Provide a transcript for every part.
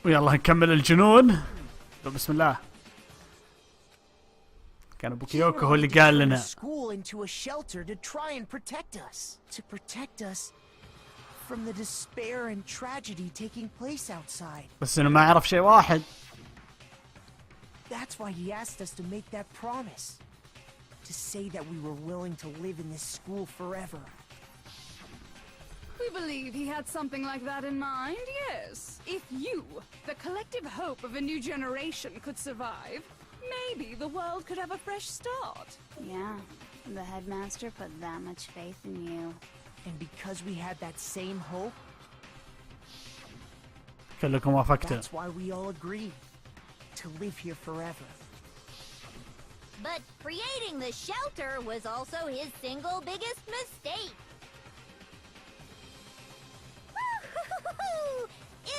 ويلا نكمل الجنون. بسم الله. كان ابو كيوكو هو اللي قال لنا بس انه ما يعرف شيء واحد. That's why he asked us to make that promise. To say that we were willing to live in this school forever. We believe he had something like that in mind, yes. If you, the collective hope of a new generation, could survive, maybe the world could have a fresh start. Yeah, the headmaster put that much faith in you. And because we had that same hope, كلكم وافقتوا. that's why we all agreed to live here forever. But creating the shelter was also his single biggest mistake.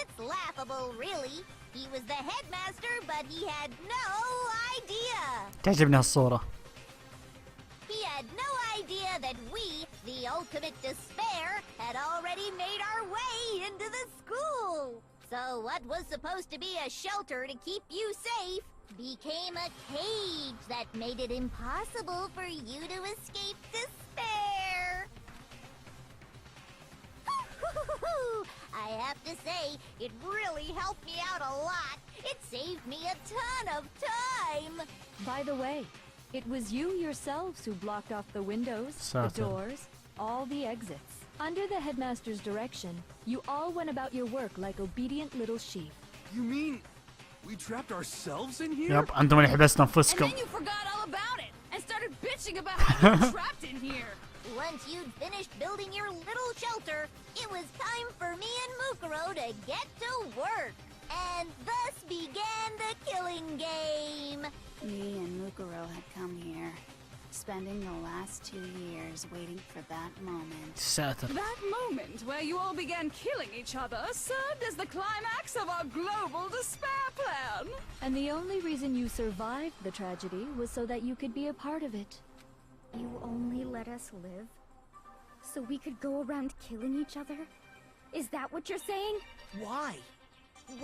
It's laughable, really. He was the headmaster, but he had no idea. تعجبني هالصورة. He had no idea that we, the ultimate despair, had already made our way into the school. So what was supposed to be a shelter to keep you safe became a cage that made it impossible for you to escape despair. I have to say, it really helped me out a lot. It saved me a ton of time. By the way, it was you yourselves who blocked off the windows, the doors, all the exits. Under the headmaster's direction, you all went about your work like obedient little sheep. You mean we trapped ourselves in here? يب أنتم اللي حبستنا And أنفسكم. then you forgot all about it and started bitching about how you were trapped in here. Once you'd finished building your little shelter, it was time for me and Mukuro to get to work. And thus began the killing game. Me and Mukuro had come here, spending the last 2 years waiting for that moment. ساتر. That moment where you all began killing each other served as the climax of our global despair plan. And the only reason you survived the tragedy was so that you could be a part of it. You only let us live so we could go around killing each other? Is that what you're saying? Why?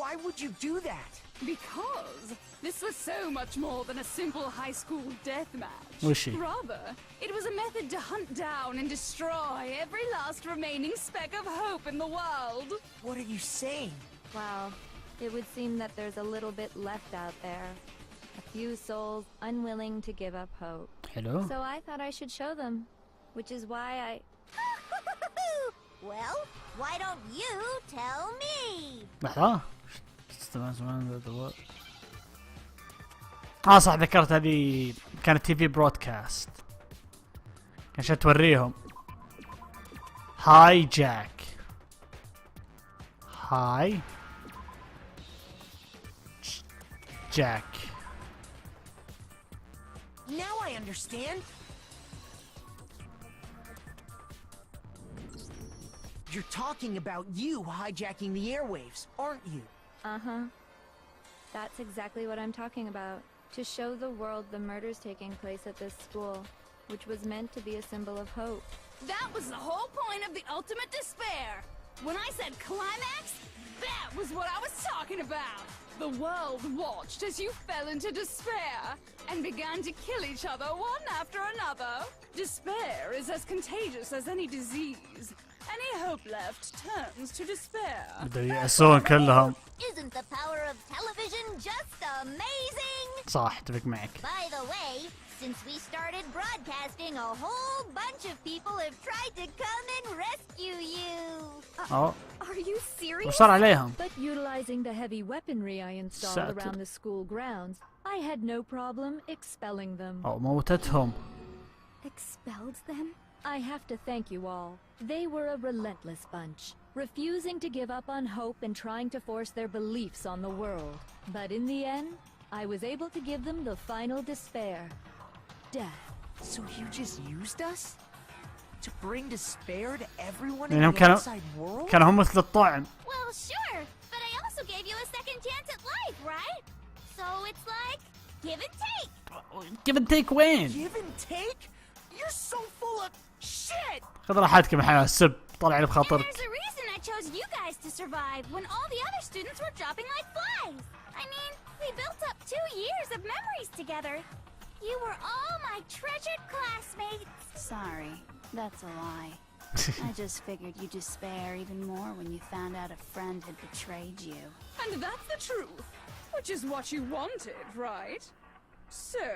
Why would you do that? Because this was so much more than a simple high school deathmatch. Was she? Rather, it was a method to hunt down and destroy every last remaining speck of hope in the world. What are you saying? Well, it would seem that there's a little bit left out there. A few souls unwilling to give up hope. حلو. So I thought I should show them, which is why I... Well, why don't you tell me? لحظة. صح ذكرت هذه كانت تي في برودكاست عشان توريهم. هاي جاك. هاي جاك. Now I understand. You're talking about you hijacking the airwaves, aren't you? Uh-huh. That's exactly what I'm talking about. To show the world the murders taking place at this school, which was meant to be a symbol of hope. That was the whole point of the ultimate despair. When I said climax, that was what I was talking about. The world watched as you fell into despair and began to kill each other one after another. Despair is as contagious as any disease. Any hope left turns to despair. يأسون كلهم. Isn't the power of television just amazing? صح اتفق معك. By the way, since we started broadcasting, a whole bunch of people have tried to come and rescue you. أو. Are you serious? وصار عليهم. But utilizing the heavy weaponry I installed around the school grounds, I had no problem expelling them. أو موتتهم. Expelled them? I have to thank you all. They were a relentless bunch, refusing to give up on hope and trying to force their beliefs on the world. But in the end, I was able to give them the final despair. Death. So you just used us? To bring despair to everyone in لأنهم the كانوا outside world? كانوا هم مثل الطعم. Well, sure, but I also gave you a second chance at life, right? So it's like, give and take. Give and take وين؟ Give and take? You're so full of shit! خذ راحتك يا محمد السب طلع لي And بخاطرك. there's a reason I chose chose you guys to survive when all the other students were dropping like flies. I mean, we built up 2 years of memories together. You were all my treasured classmates. Sorry, that's a lie. I just figured you'd despair even more when you found out a friend had betrayed you. And that's the truth, which is what you wanted, right? So,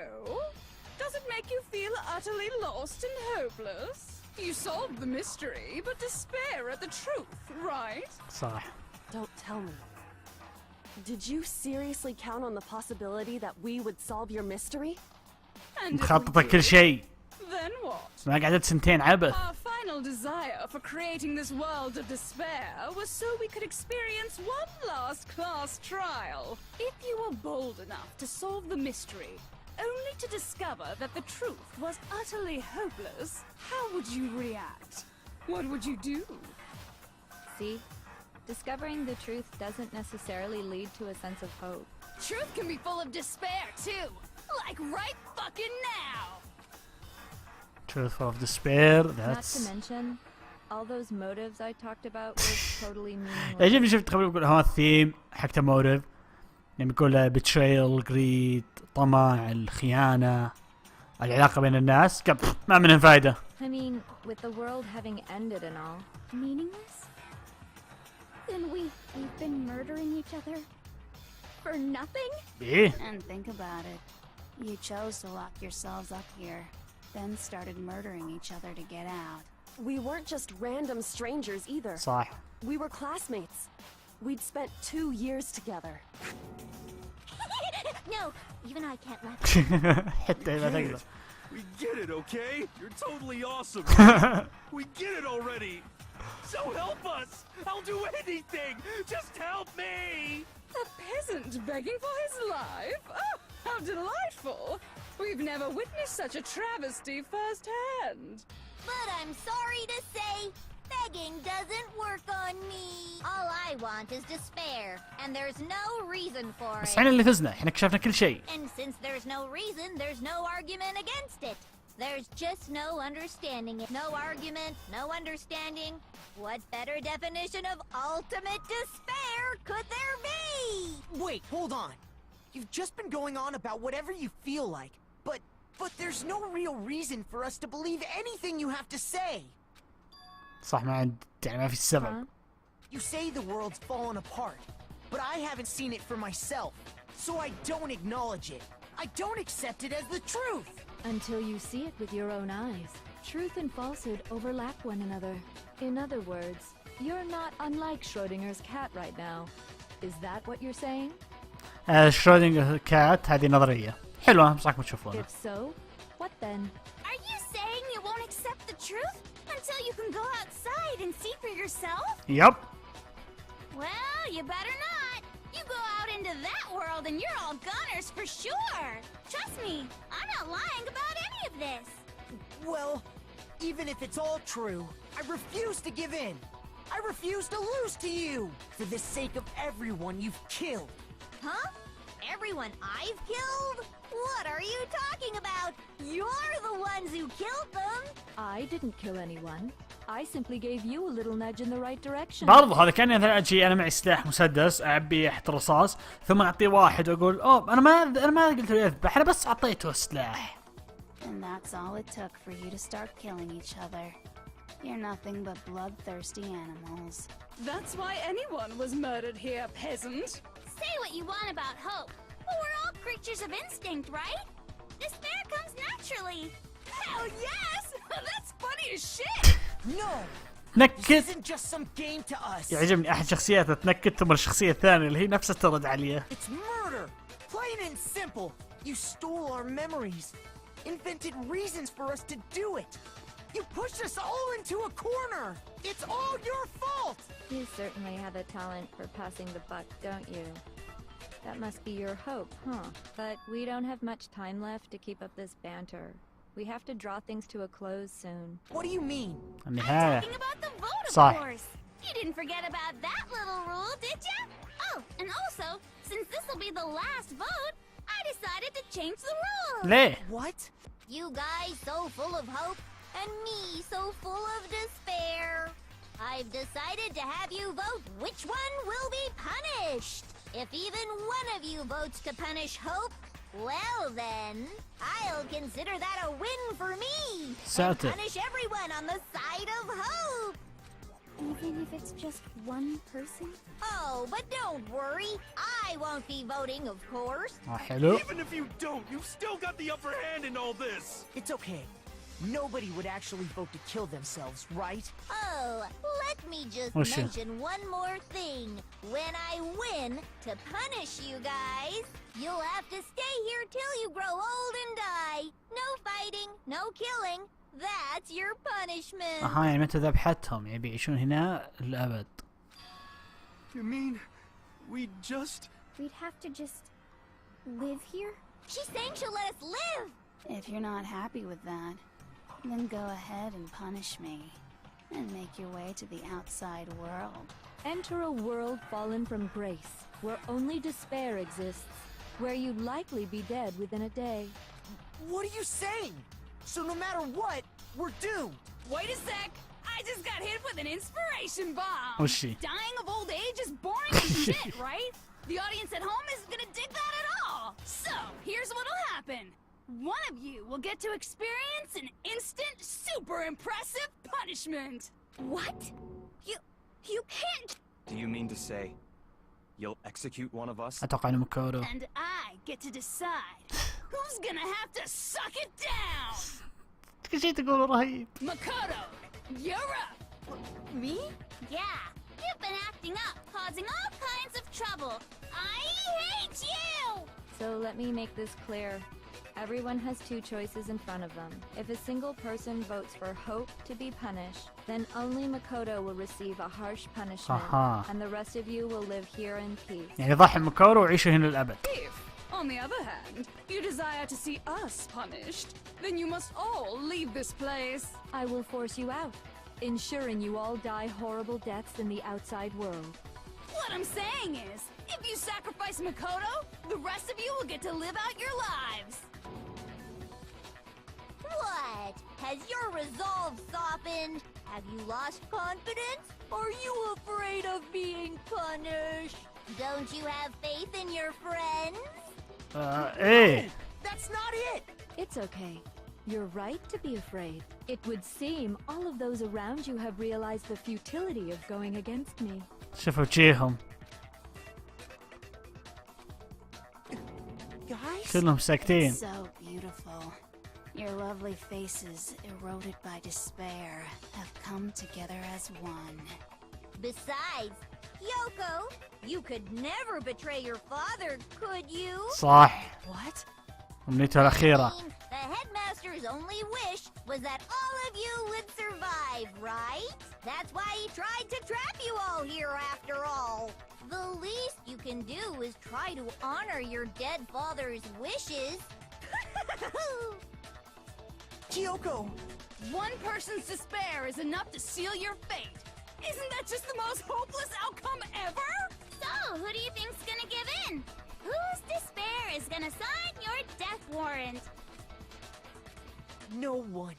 does it make you feel utterly lost and hopeless? You solved the mystery, but despair at the truth, right? صح. Don't tell me. Did you seriously count on the possibility that we would solve your mystery? And if we مخططة كل did, شيء. then what? ما قعدت سنتين عبث. Our final desire for creating this world of despair was so we could experience one last class trial. If you were bold enough to solve the mystery, only to discover that the truth was utterly hopeless, how would you react? What would you do? See? Discovering the truth doesn't necessarily lead to a sense of hope. Truth can be full of despair, too. Like right fucking now. Truth of despair. Not to That's. mention, all those motives I talked about were totally meaningless. يعجبني شفت قبل يقول هون الثيم حق موتيف. يعني يقول betrayal, greed, طمع, الخيانة، العلاقة بين الناس. قال ما منهم فايدة. I mean, with the world having ended and all. Meaningless? Then we've been murdering each other for nothing? إيه. And think about it. You chose to lock yourselves up here, then started murdering each other to get out. We weren't just random strangers either. صح. We were classmates. We'd spent 2 years together. No, even I can't laugh. حتى إذا تقدر. We get it, okay? You're totally awesome. We get it already. So help us. I'll do anything. Just help me. A peasant begging for his life? Oh, how delightful! We've never witnessed such a travesty firsthand. But I'm sorry to say, begging doesn't work on me. All I want is despair, and there's no reason for بس it. احنا اللي فزنا، احنا كشفنا كل شيء. And since there's no reason, there's no argument against it. There's just no understanding it. No argument, no understanding. What better definition of ultimate despair could there be? Wait, hold on. You've just been going on about whatever you feel like, but there's no real reason for us to believe anything you have to say. صح يعني ما في سبب. You say the world's fallen apart, but I haven't seen it for myself, so I don't acknowledge it. I don't accept it as the truth. Until you see it with your own eyes. Truth and falsehood overlap one another. In other words, you're not unlike Schrodinger's cat right now. Is that what you're saying? شرودنجر كات هذه نظرية حلوة بصحكم تشوفونها. If so, what then? Are you saying you won't accept the truth until you can go outside and see for yourself? يب. Well, you better not. You go out into that world and you're all gunners for sure. Trust me, I'm not lying about any of this. Well, even if it's all true, I refuse to give in. I refuse to lose to you for the sake of everyone you've killed. Huh? Everyone I've killed? What are you talking about? You're the ones who killed them. I didn't kill anyone. I simply gave you a little nudge in the right direction. برضو هذا كان مثلا اجي انا معي سلاح مسدس اعبيه تحت رصاص ثم اعطيه واحد واقول اوه انا ما قلت له يذبح انا بس اعطيته سلاح. And that's all it took for you to start killing each other. You're nothing but bloodthirsty animals. That's why anyone was murdered here, peasant. Say what you want about hope, but we're all creatures of instinct, right? Despair comes naturally. Hell yes! That's funny as shit! No! This تنكت. isn't just some game to us. يعجبني احد شخصياته تنكت ثم الشخصية الثانية اللي هي نفسها ترد عليه. It's murder! Plain and simple. You stole our memories. Invented reasons for us to do it. You pushed us all into a corner. It's all your fault. You certainly have a talent for passing the buck, don't you? That must be your hope, huh? But we don't have much time left to keep up this banter. We have to draw things to a close soon. What do you mean? النهاية. Talking about the vote, of صح. course. You didn't forget about that little rule, did ya? Oh, and also, since this'll be the last vote, I decided to change the rules. ليه؟ What? You guys so full of hope, and me so full of despair. I've decided to have you vote which one will be punished. If even one of you votes to punish Hope, well then, I'll consider that a win for me. And punish everyone on the side of Hope. Even if it's just one person? Oh, but don't worry. I won't be voting, of course. حلو. Even if you don't, you've still got the upper hand in all this. It's okay. Nobody would actually vote to kill themselves, right? Oh, let me just mention one more thing. When I win, to punish you guys, you'll have to stay here till you grow old and die. No fighting, no killing. That's your punishment. يعني متى ذبحتهم يعني بيعيشون هنا للأبد. You mean we'd have to just live here? She's saying she'll let us live. If you're not happy with that, then go ahead and punish me. And make your way to the outside world. Enter a world fallen from grace, where only despair exists, where you'd likely be dead within a day. What are you saying? So no matter what, we're doomed. Wait a sec. I just got hit with an inspiration bomb. What's she? Dying of old age is boring as shit, right? The audience at home isn't gonna dig that at all. So, here's what'll happen. One of you will get to experience an instant, super impressive punishment. What? You can't. Do you mean to say you'll execute one of us? أتوقع إنه مكورو. And I get to decide who's gonna have to suck it down. كل شيء تقوله رهيب. Makoto, you're up. Me? Yeah, you've been acting up, causing all kinds of trouble. I hate you! So let me make this clear. Everyone has two choices in front of them. If a single person votes for Hope to be punished, then only Makoto will receive a harsh punishment, and the rest of you will live here in peace. يعني ضحي مكورو وعيشوا هنا للأبد. If, on the other hand, you desire to see us punished, then you must all leave this place. I will force you out, ensuring you all die horrible deaths in the outside world. What I'm saying is, if you sacrifice Makoto, the rest of you will get to live out your lives. What? Has your resolve softened? Have you lost confidence? Are you afraid of being punished? Don't you have faith in your friends? إيه. That's not it. It's okay. You're right to be afraid. It would seem all of those around you have realized the futility of going against me. شوفوا وجيههم. Guys? كلهم ساكتين. So beautiful. Your lovely faces, eroded by despair, have come together as one. Besides, Yoko, you could never betray your father, could you? صح. What? أمنيته الأخيرة. I mean, the headmaster's only wish was that all of you would survive, right? That's why he tried to trap you all here after all. The least you can do is try to honor your dead father's wishes. Kyoko! One person's despair is enough to seal your fate. Isn't that just the most hopeless outcome ever? So, who do you think's gonna give in? Whose despair is gonna sign your death warrant? No one.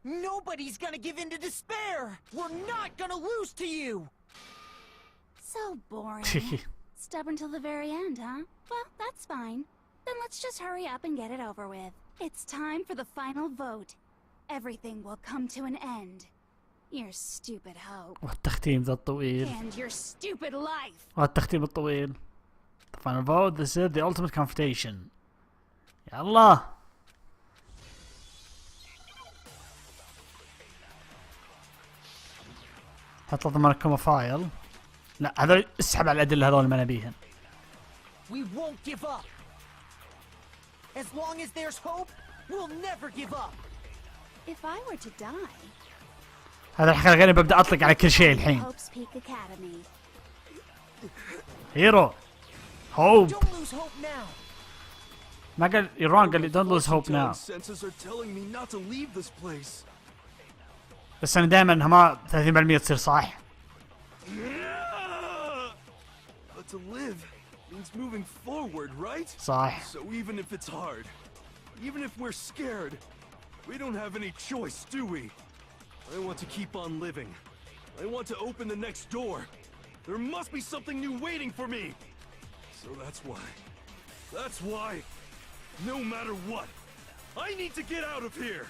Nobody's gonna give in to despair! We're not gonna lose to you! So boring. Stubborn till the very end, huh? Well, that's fine. Then let's just hurry up and get it over with. It's time for the final vote. Everything will come to an end. Your stupid hope. والتختيم ذا الطويل. And your stupid life. والتختيم الطويل. The final vote. This is the ultimate confrontation. يلا. حط ضمنكم فايل. لا هذول اسحب على الأدلة هذول ما نبيهن. We won't give up. As long as there's hope, we'll never give up. If I were to die, هذا الحلقة غير ببدأ أطلق على كل شيء الحين. Hope's Peak Academy. هيرو. هوب. Don't lose hope now. ما قال يرون قال لي don't lose hope now. Senses are telling me not to leave this place. بس أنا دائما ما 30% تصير صح. But to live means moving forward, right? صح. So even if it's hard, even if we're scared, we don't have any choice, do we? I want to keep on living. I want to open the next door. There must be something new waiting for me. So that's why, no matter what, I need to get out of here.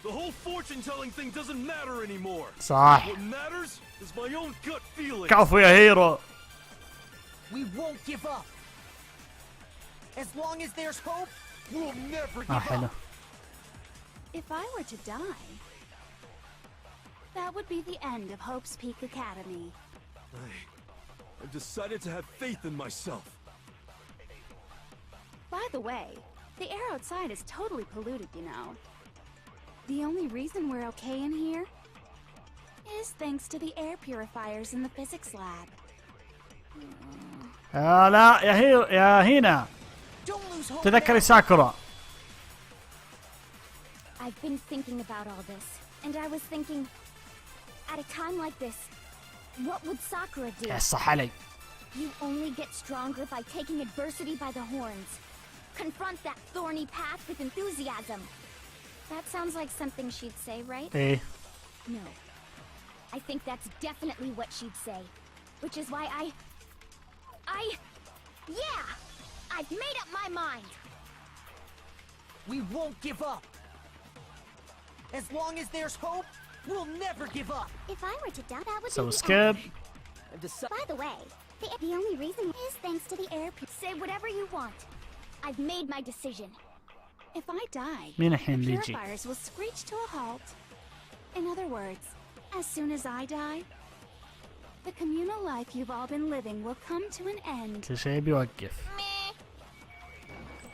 The whole fortune-telling thing doesn't matter anymore. صح. What matters is my own gut feeling. كفو يا هيرو. We won't give up. As long as there's hope, we'll never give حلو. up. If I were to die, that would be the end of Hope's Peak Academy. I've decided to have faith in myself. By the way, the air outside is totally polluted, you know. The only reason we're okay in here is thanks to the air purifiers in the physics lab. لا يا هيرو يا هينا. Don't lose hope. تذكري ساكورا. I've been thinking about all this, and I was thinking, at a time like this, what would Sakura do? يا صح علي. You only get stronger by taking adversity by the horns. Confront that thorny path with enthusiasm. That sounds like something she'd say, right? إيه. No. I think that's definitely what she'd say. Which is why yeah! I've made up my mind! We won't give up. As long as there's hope, we'll never give up. If I were to die, that would So be the skip. end. By the way, the only reason is thanks to the air. Say whatever you want. I've made my decision. If I die, مين the الحين بيجي؟ purifiers will screech to a halt. In other words, as soon as I die, the communal life you've all been living will come to an end. كل شيء بيوقف.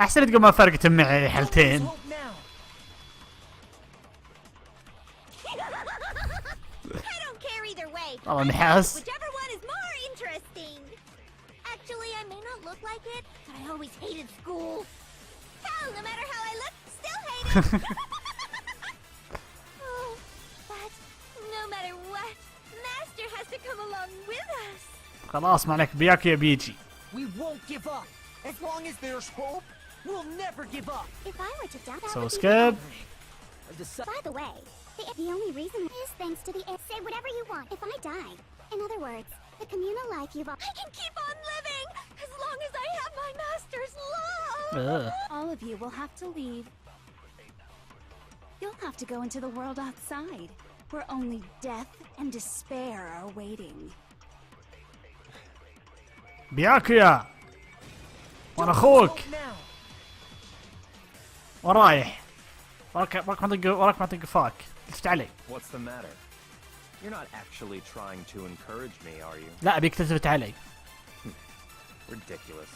احسن تقول ما فرقت معي Don't lose حالتين. hope now. I don't care either way. والله نحاس. Whichever one is more interesting. Actually, I may not look like it, but I always hated school. Hell, no matter how I look, still hate it. Oh, but no matter what, Master has to come along with us. خلاص ما عليك بياكو بيجي. We won't give up. As long as there's hope, we'll never give up. If I were to die, that So would be skip. By the way, the only reason is thanks to the air. Say whatever you want. If I die, in other words, the communal life you've all. I can keep on living as long as I have my Master's love. All of you will have to leave. You'll have to go into the world outside, where only death and despair are waiting. بياكويا. وانا اخوك. Hope now. ورايح. وراك ما تنقفاك. لفت علي. What's the matter? You're not actually trying to encourage me, are you? لا ابيك تثبت علي. Ridiculous.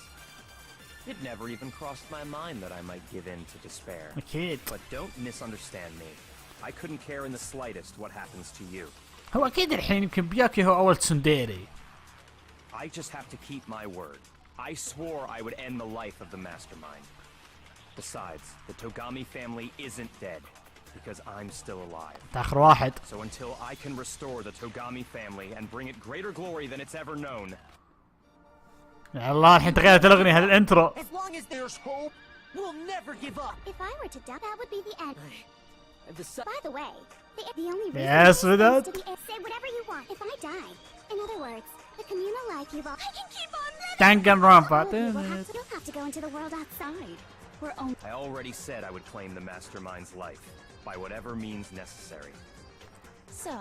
It never even crossed my mind that I might give in to despair. اكيد. But don't misunderstand me. I couldn't care in the slightest what happens to you. هو اكيد الحين يمكن بياكو هو اول تسنديري. I just have to keep my word. I swore I would end the life of the mastermind. Besides, the Togami family isn't dead, because I'm still alive. اخر واحد. So until I can restore the Togami family and bring it greater glory than it's ever known. يا الله الحين تغيرت الاغنية هذا الانترو. As long as there's hope, we'll never give up. If I were to die, that would be the end. By the way, the only reason Yes, is with thanks that. to the air. Say whatever you want. If I die, in other words, the communal life you've all. I can keep on living. دنقنرونبا. You'll have to go into the world outside. We're only. I already said I would claim the mastermind's life, by whatever means necessary. So,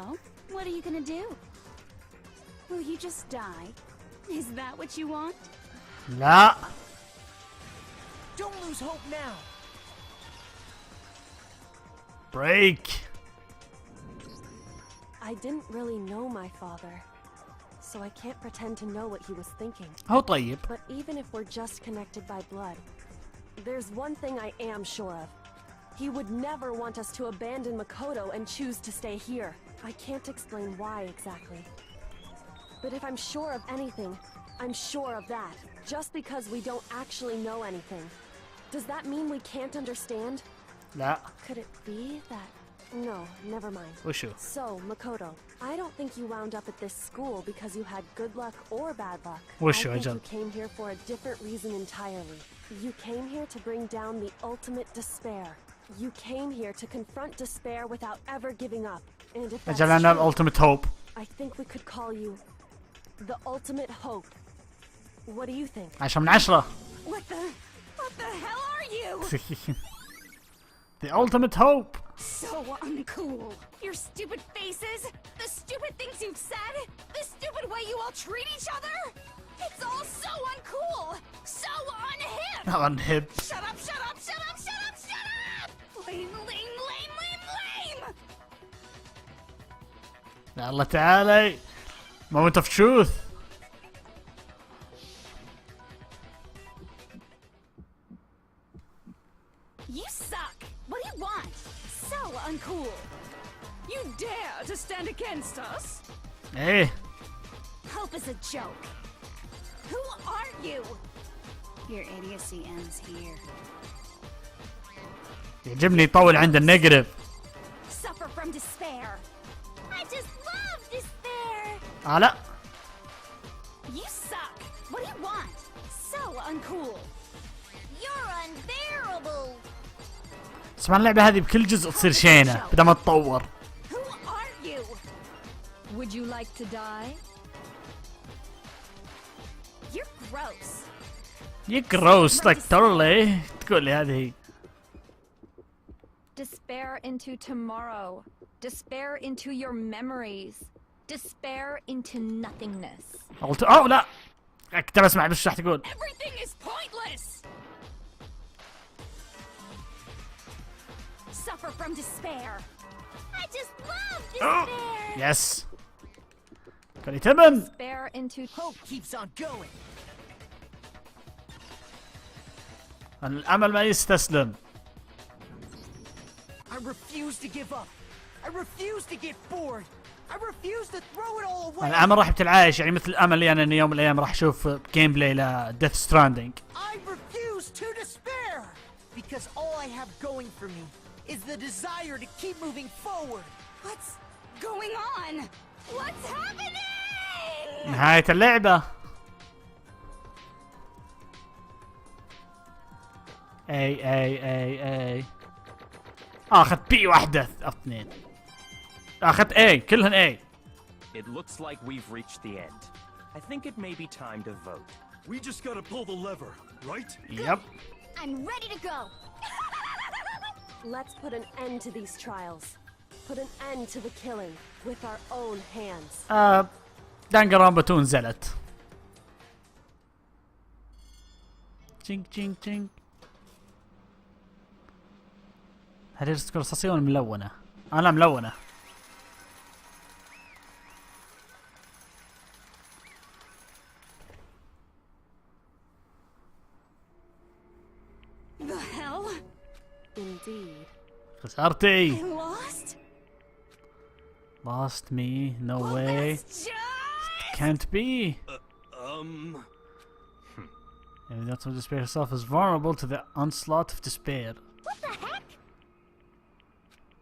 what are you gonna do? Will you just die? Is that what you want? لا. Don't lose hope now. بريك. I didn't really know my father, so I can't pretend to know what he was thinking. هو طيب. But even if we're just connected by blood, there's one thing I am sure of. He would never want us to abandon Makoto and choose to stay here. I can't explain why exactly. But if I'm sure of anything, I'm sure of that. Just because we don't actually know anything. Does that mean we can't understand? لا. Could it be that... No, never mind. وشو؟ So, Makoto, I don't think you wound up at this school because you had good luck or bad luck. وشو I think أجل؟ you came here for a different reason entirely. You came here to bring down the ultimate despair. You came here to confront despair without ever giving up. And if that's أجل أنا true, الالتيميت هوب. I think we could call you the ultimate hope. What do you think? 10 من 10. What the hell are you? The ultimate hope. So uncool. Your stupid faces, the stupid things you've said, the stupid way you all treat each other. It's all so uncool. So unhip. Unhip. Shut up, shut up, shut up, shut up, shut up! Lame, lame, lame, lame, lame! يلا تعالي. Moment of truth. You suck! What do you want? So uncool! You dare to stand against us? ايه. Hope is a joke. Who are you? Your idiocy ends here. يعجبني يطول عند النيجاتيف. Suffer from despair. I just love despair. لا. You suck! What do you want? So uncool! You're unbearable. اسمع اللعبة هذه بكل جزء تصير شينة بدل ما تطور. Who are you? Would you like to die? You're gross. You gross like totally. تقول لي هذه. Despair into tomorrow. Despair into your memories. Despair into nothingness. قلت اوه لا. كنت بسمع بس راح تقول. Everything is pointless. Suffer from despair. I just love despair. Yes. قال لي تمن. Despair into Hope keeps on going. الأمل ما يستسلم. I refuse to give up. I refuse to get bored. I refuse to throw it all away. الأمل راح بتلعايش يعني مثل الأمل يعني إني يوم من الأيام راح أشوف جيم بلاي ل Death Stranding. I refuse to despair because all I have going for me is the desire to keep moving forward. What's going on? What's happening? نهاية اللعبة. اي اخذ بي واحدة او اثنين. اخذ اي كلهن اي. It looks like we've reached the end. I think it may be time to vote. We just gotta pull the lever, right? Yep. I'm ready to go. Let's put an end to these trials. Put an end to the killing with our own hands. دنقنرونبا 2 نزلت. تشينك تشينك تشينك. هل هي تكون رصاصية ولا ملونة؟ لا ملونة. The hell? Indeed. خسرتي. I lost? Lost me? No Well, way. that's just... Can't be. And that's what despair herself is vulnerable to the onslaught of despair. What the heck?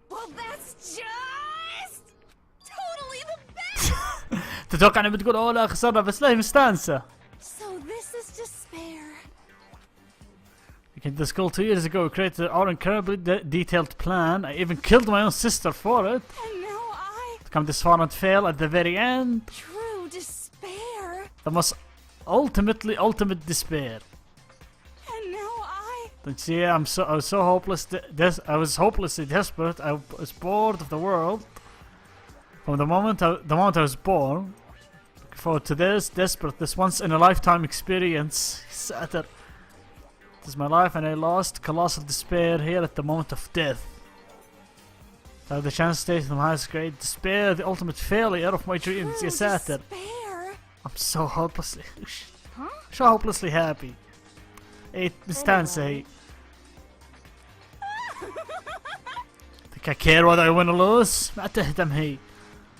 Well, that's just... totally the best! تتوقع انها بتقول اوه لا خسرنا بس لا هي مستانسة. So this is despair. We came to school 2 years ago. We created our incredibly detailed plan. I even killed my own sister for it. And now I... To come this far and fail at the very end. True despair. The most ultimate despair. And now I... Don't you see, I was so hopeless. I was hopelessly desperate. I was bored of the world. From the moment I was born. Looking forward to this, desperate, this once in a lifetime experience. Saturn. This is my life, and I lost colossal despair here at the moment of death. So I had the chance to stay to the highest grade. Despair, the ultimate failure of my dreams. True Yes, Saturn. despair. I'm so hopelessly, Huh? so hopelessly happy. Hey, مستانسة هي. Think I care whether I win or lose? ما تهتم هي.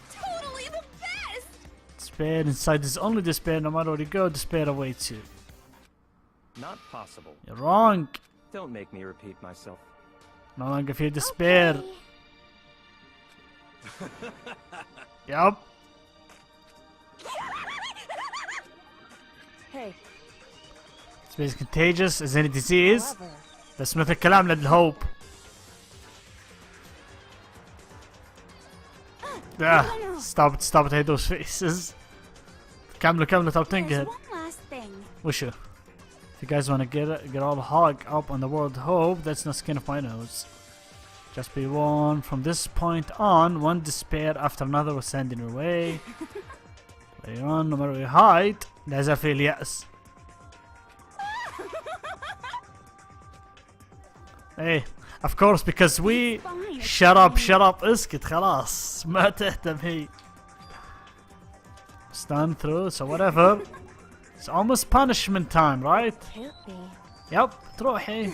Totally the best! Despair inside is only despair. No matter where you go, despair awaits you. Not possible. You're wrong. Don't make me repeat myself. No longer feel despair. Yup. Hey, Despair is contagious as any disease. however, بس مثل كلام للهوب. stop it, hate those faces. كملوا ترى There's بتنقهر. one last thing. وشو؟ If you guys wanna get all hog up on the world hope, that's no skin of my nose. Just be warned, from this point on, one despair after another will stand in your way. Later on, no matter where you hide, لا يزال في اليأس. ايه of course because we shut up اسكت خلاص ما تهتم هي. Stand through, so whatever. It's almost punishment time, right? Can't be. يب تروحي.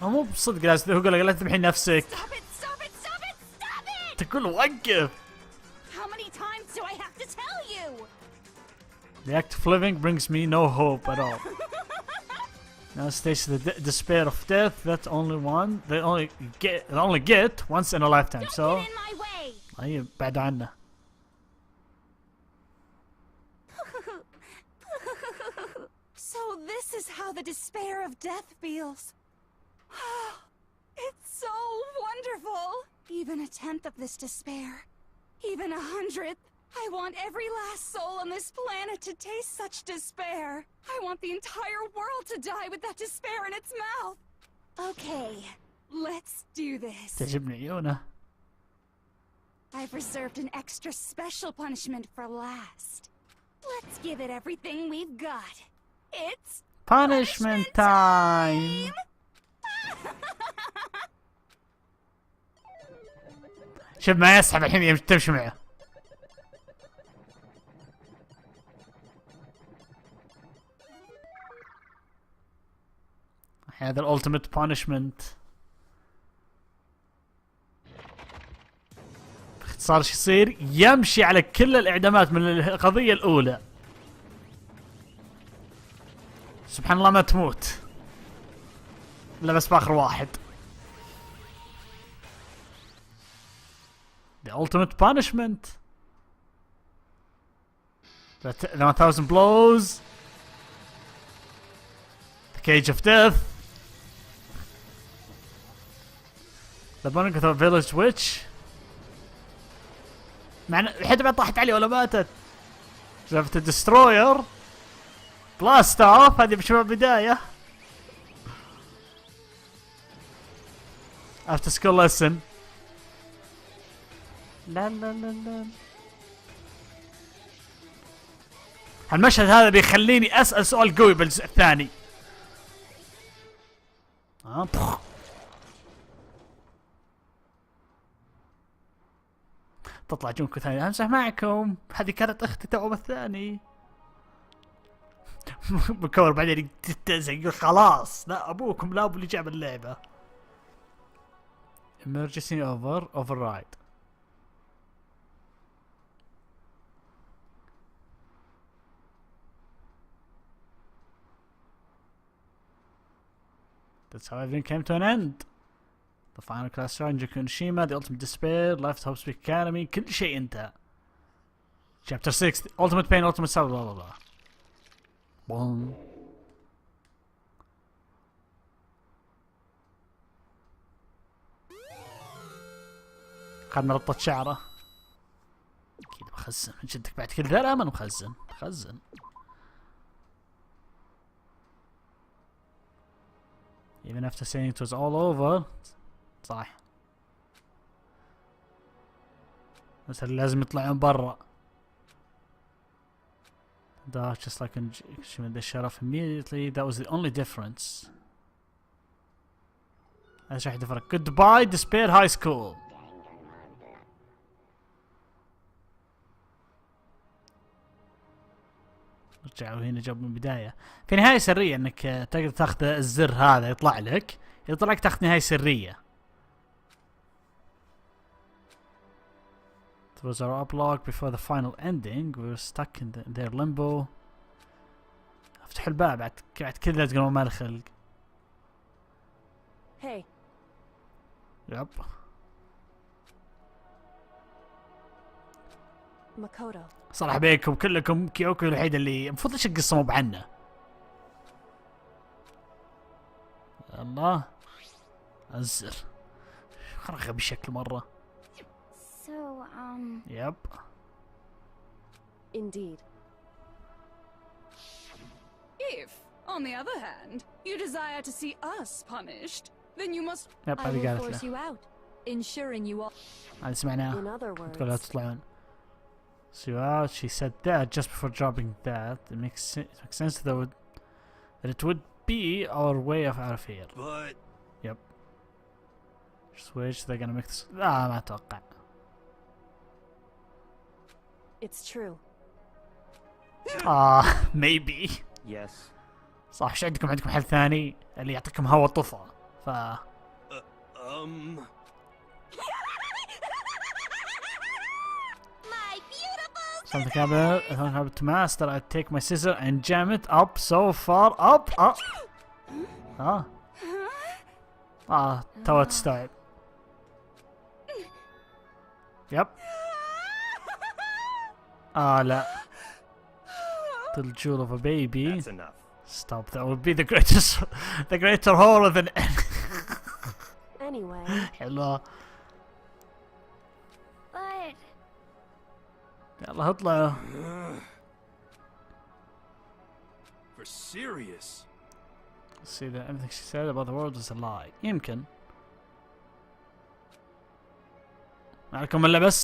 هو مو بصدق لازم هو قال لا تذبحين نفسك. Stop it! Stop it! Stop it! Stop it! تقول وقف. How many times do I have to tell you? The act of living brings me no hope at all. Now stays the despair of death. That's only one. They only get once in a lifetime. Don't So get in my way! أي بعد عنه. So this is how the despair of death feels. It's so wonderful. Even a tenth of this despair, even 100th. I want every last soul on this planet to taste such despair. I want the entire world to die with that despair in its mouth. Okay, let's do this. تعجبني عيونه. I've reserved an extra special punishment for last. Let's give it everything we've got. It's punishment time. شوف ما يسحب الحين تمشي معه. هذا الالتيميت بانشمنت. باختصار شو يصير؟ يمشي على كل الاعدامات من القضية الأولى. سبحان الله ما تموت. إلا بس بآخر واحد. The ultimate punishment. The 1000 blows. The cage of death. The burning of the village witch. حتى ما طاحت عليه ولا ماتت. شفت الدستروير. بلاست اوف هذه بشوف بداية. After school lesson. لا المشهد هذا بيخليني اسأل سؤال قوي بالجزء الثاني. تطلع جونكو ثاني امزح معكم هذه كانت اختي توم الثاني. بكور بعدين يتزق يقول خلاص لا ابوكم لا ابو اللي جاب اللعبة. emergency override. That's how everything came to an end. The final class Ranger Kunishima, the ultimate despair, left Hope Speak Academy, كل شيء انتهى. Chapter 6, the ultimate pain, ultimate sorrow, blah blah blah. Boom. أخذنا ربطة شعره. أكيد بخزن من جدك بعد كل ذا. لا ما مخزن. خزن. Even after saying it was all over. صح. بس لازم يطلعون برا. Dark just like when they shut off immediately. That was the only difference. ايش راح يدفرق. Goodbye Despair High School. رجعوا هنا جاب من البداية. في نهاية سرية انك تقدر تاخذ الزر هذا يطلع لك. يطلع لك تاخذ نهاية سرية. It was our epilogue before the final ending. We were stuck in their limbo. افتحوا الباب بعد كذا تقولون ما له خلق. Hey. يب. Makoto. صراحة بينكم كلكم كيوكو الوحيد اللي المفروض ايش القصة مو بعنه. الله. الزر. غبي شكل مرة. So, Yep. Indeed. If, on the other hand, you desire to see us punished, then you must. Yep, I هذه will قالت force له. you out, ensuring you all. هذا سمعناه. In other words, تقول لا تطلعون. So she said that just before dropping that. It makes sense that it would be our way of out of here. But Yep. Switch. They're gonna make this. ما أتوقع. it's true. maybe. Yes. صح. شو عندكم حل ثاني اللي يعطيكم هوا طفى. ف. My beautiful Something happened to master. I take my scissor and jam it up so far up. تو تستوعب. Yep. لا. The jewel of a baby. That's enough. Stop. That would be the greater horror than. Anyway, حلوة. but يلا اطلعوا. for serious. See that everything she said about the world was a lie. يمكن. معكم إلا بس